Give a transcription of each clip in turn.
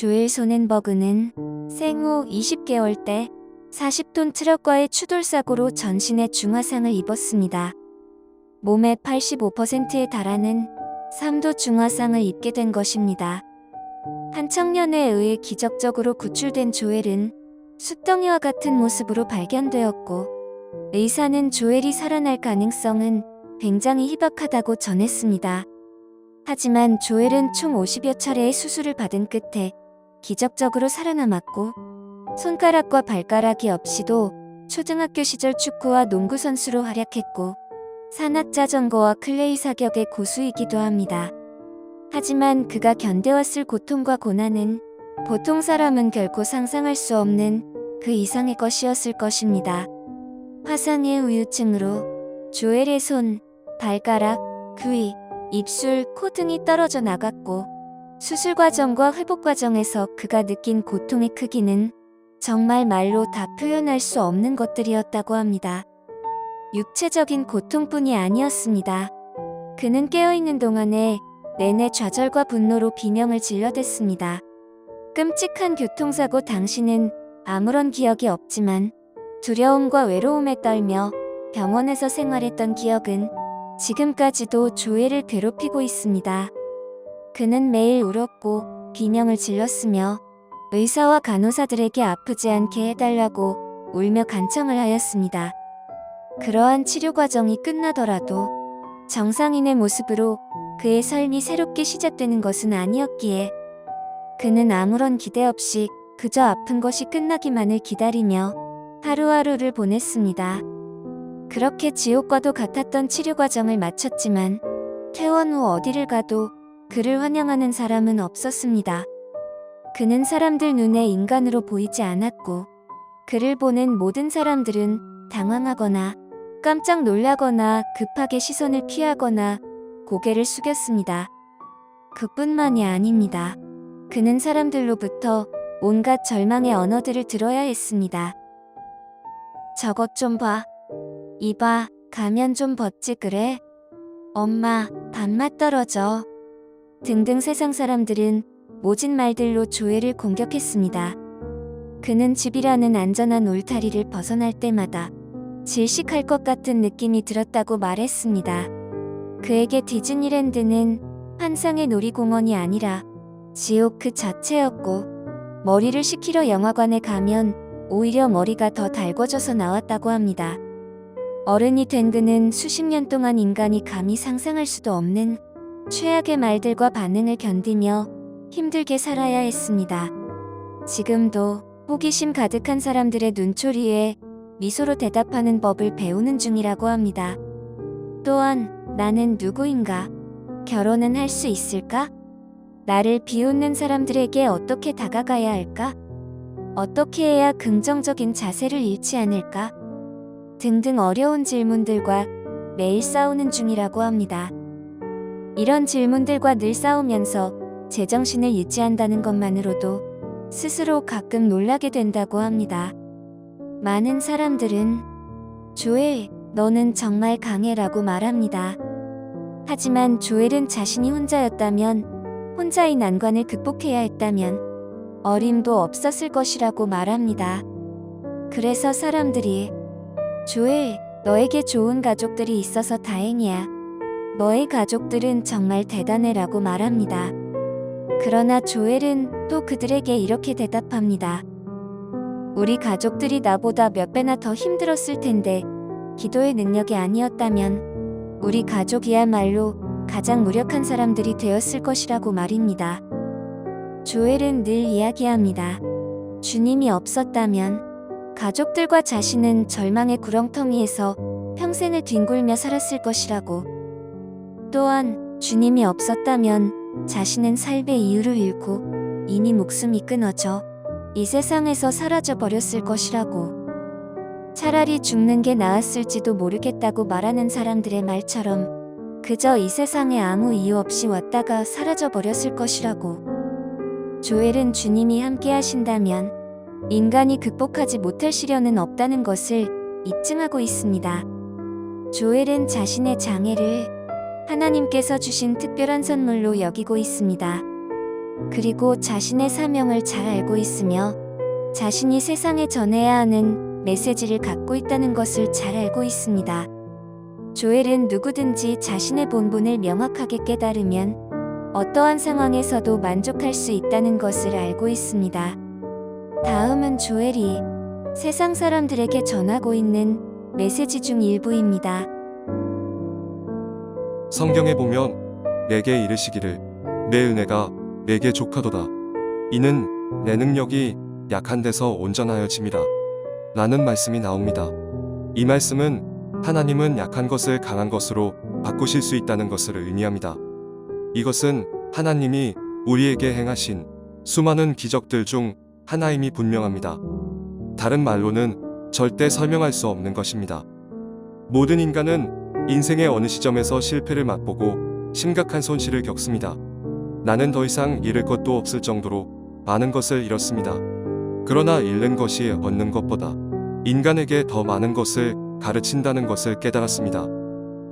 조엘 소넨버그는 생후 20개월 때 40톤 트럭과의 추돌사고로 전신에 중화상을 입었습니다. 몸의 85%에 달하는 3도 중화상을 입게 된 것입니다. 한 청년에 의해 기적적으로 구출된 조엘은 숫덩이와 같은 모습으로 발견되었고, 의사는 조엘이 살아날 가능성은 굉장히 희박하다고 전했습니다. 하지만 조엘은 총 50여 차례의 수술을 받은 끝에 기적적으로 살아남았고, 손가락과 발가락이 없이도 초등학교 시절 축구와 농구 선수로 활약했고, 산악자전거와 클레이 사격의 고수이기도 합니다. 하지만 그가 견뎌왔을 고통과 고난은 보통 사람은 결코 상상할 수 없는 그 이상의 것이었을 것입니다. 화상의 우유증으로 조엘의 손, 발가락, 귀, 입술, 코 등이 떨어져 나갔고, 수술 과정과 회복 과정에서 그가 느낀 고통의 크기는 정말 말로 다 표현할 수 없는 것들이었다고 합니다. 육체적인 고통뿐이 아니었습니다. 그는 깨어있는 동안에 내내 좌절과 분노로 비명을 질러댔습니다. 끔찍한 교통사고 당시는 아무런 기억이 없지만 두려움과 외로움에 떨며 병원에서 생활했던 기억은 지금까지도 조엘을 괴롭히고 있습니다. 그는 매일 울었고 비명을 질렀으며 의사와 간호사들에게 아프지 않게 해달라고 울며 간청을 하였습니다. 그러한 치료 과정이 끝나더라도 정상인의 모습으로 그의 삶이 새롭게 시작되는 것은 아니었기에 그는 아무런 기대 없이 그저 아픈 것이 끝나기만을 기다리며 하루하루를 보냈습니다. 그렇게 지옥과도 같았던 치료 과정을 마쳤지만 퇴원 후 어디를 가도 그를 환영하는 사람은 없었습니다. 그는 사람들 눈에 인간으로 보이지 않았고, 그를 보는 모든 사람들은 당황하거나 깜짝 놀라거나 급하게 시선을 피하거나 고개를 숙였습니다. 그뿐만이 아닙니다. 그는 사람들로부터 온갖 절망의 언어들을 들어야 했습니다. 저것 좀 봐. 이봐, 가면 좀 벗지 그래? 엄마, 밥맛 떨어져. 등등 세상 사람들은 모진 말들로 조엘을 공격했습니다. 그는 집이라는 안전한 울타리를 벗어날 때마다 질식할 것 같은 느낌이 들었다고 말했습니다. 그에게 디즈니랜드는 환상의 놀이공원이 아니라 지옥 그 자체였고, 머리를 식히러 영화관에 가면 오히려 머리가 더 달궈져서 나왔다고 합니다. 어른이 된 그는 수십 년 동안 인간이 감히 상상할 수도 없는 최악의 말들과 반응을 견디며 힘들게 살아야 했습니다. 지금도 호기심 가득한 사람들의 눈초리에 미소로 대답하는 법을 배우는 중이라고 합니다. 또한 나는 누구인가? 결혼은 할 수 있을까? 나를 비웃는 사람들에게 어떻게 다가가야 할까? 어떻게 해야 긍정적인 자세를 잃지 않을까? 등등 어려운 질문들과 매일 싸우는 중이라고 합니다. 이런 질문들과 늘 싸우면서 제정신을 유지한다는 것만으로도 스스로 가끔 놀라게 된다고 합니다. 많은 사람들은 조엘, 너는 정말 강해라고 말합니다. 하지만 조엘은 자신이 혼자였다면, 혼자의 난관을 극복해야 했다면 어림도 없었을 것이라고 말합니다. 그래서 사람들이 조엘, 너에게 좋은 가족들이 있어서 다행이야. 너의 가족들은 정말 대단해라고 말합니다. 그러나 조엘은 또 그들에게 이렇게 대답합니다. 우리 가족들이 나보다 몇 배나 더 힘들었을 텐데 기도의 능력이 아니었다면 우리 가족이야말로 가장 무력한 사람들이 되었을 것이라고 말입니다. 조엘은 늘 이야기합니다. 주님이 없었다면 가족들과 자신은 절망의 구렁텅이에서 평생을 뒹굴며 살았을 것이라고. 또한 주님이 없었다면 자신은 삶의 이유를 잃고 이미 목숨이 끊어져 이 세상에서 사라져 버렸을 것이라고. 차라리 죽는 게 나았을지도 모르겠다고 말하는 사람들의 말처럼 그저 이 세상에 아무 이유 없이 왔다가 사라져 버렸을 것이라고. 조엘은 주님이 함께 하신다면 인간이 극복하지 못할 시련은 없다는 것을 입증하고 있습니다. 조엘은 자신의 장애를 하나님께서 주신 특별한 선물로 여기고 있습니다. 그리고 자신의 사명을 잘 알고 있으며 자신이 세상에 전해야 하는 메시지를 갖고 있다는 것을 잘 알고 있습니다. 조엘은 누구든지 자신의 본분을 명확하게 깨달으면 어떠한 상황에서도 만족할 수 있다는 것을 알고 있습니다. 다음은 조엘이 세상 사람들에게 전하고 있는 메시지 중 일부입니다. 성경에 보면 내게 이르시기를 내 은혜가 내게 족하도다. 이는 내 능력이 약한 데서 온전하여짐이라 라는 말씀이 나옵니다. 이 말씀은 하나님은 약한 것을 강한 것으로 바꾸실 수 있다는 것을 의미합니다. 이것은 하나님이 우리에게 행하신 수많은 기적들 중 하나임이 분명합니다. 다른 말로는 절대 설명할 수 없는 것입니다. 모든 인간은 인생의 어느 시점에서 실패를 맛보고 심각한 손실을 겪습니다. 나는 더 이상 잃을 것도 없을 정도로 많은 것을 잃었습니다. 그러나 잃는 것이 얻는 것보다 인간에게 더 많은 것을 가르친다는 것을 깨달았습니다.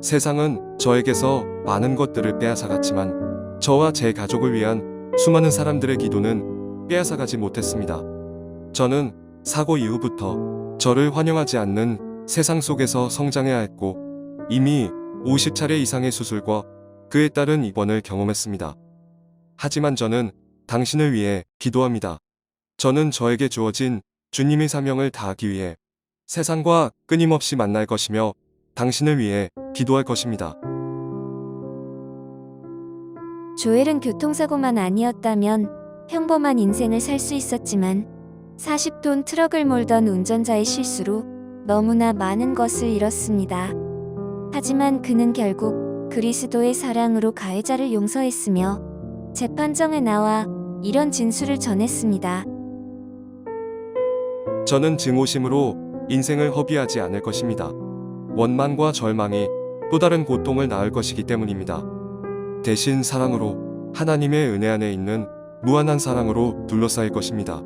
세상은 저에게서 많은 것들을 빼앗아갔지만 저와 제 가족을 위한 수많은 사람들의 기도는 빼앗아가지 못했습니다. 저는 사고 이후부터 저를 환영하지 않는 세상 속에서 성장해야 했고 이미 50차례 이상의 수술과 그에 따른 입원을 경험했습니다. 하지만 저는 당신을 위해 기도합니다. 저는 저에게 주어진 주님의 사명을 다하기 위해 세상과 끊임없이 만날 것이며 당신을 위해 기도할 것입니다. 조엘은 교통사고만 아니었다면 평범한 인생을 살 수 있었지만 40톤 트럭을 몰던 운전자의 실수로 너무나 많은 것을 잃었습니다. 하지만 그는 결국 그리스도의 사랑으로 가해자를 용서했으며 재판정에 나와 이런 진술을 전했습니다. 저는 증오심으로 인생을 허비하지 않을 것입니다. 원망과 절망이 또 다른 고통을 낳을 것이기 때문입니다. 대신 사랑으로 하나님의 은혜 안에 있는 무한한 사랑으로 둘러싸일 것입니다.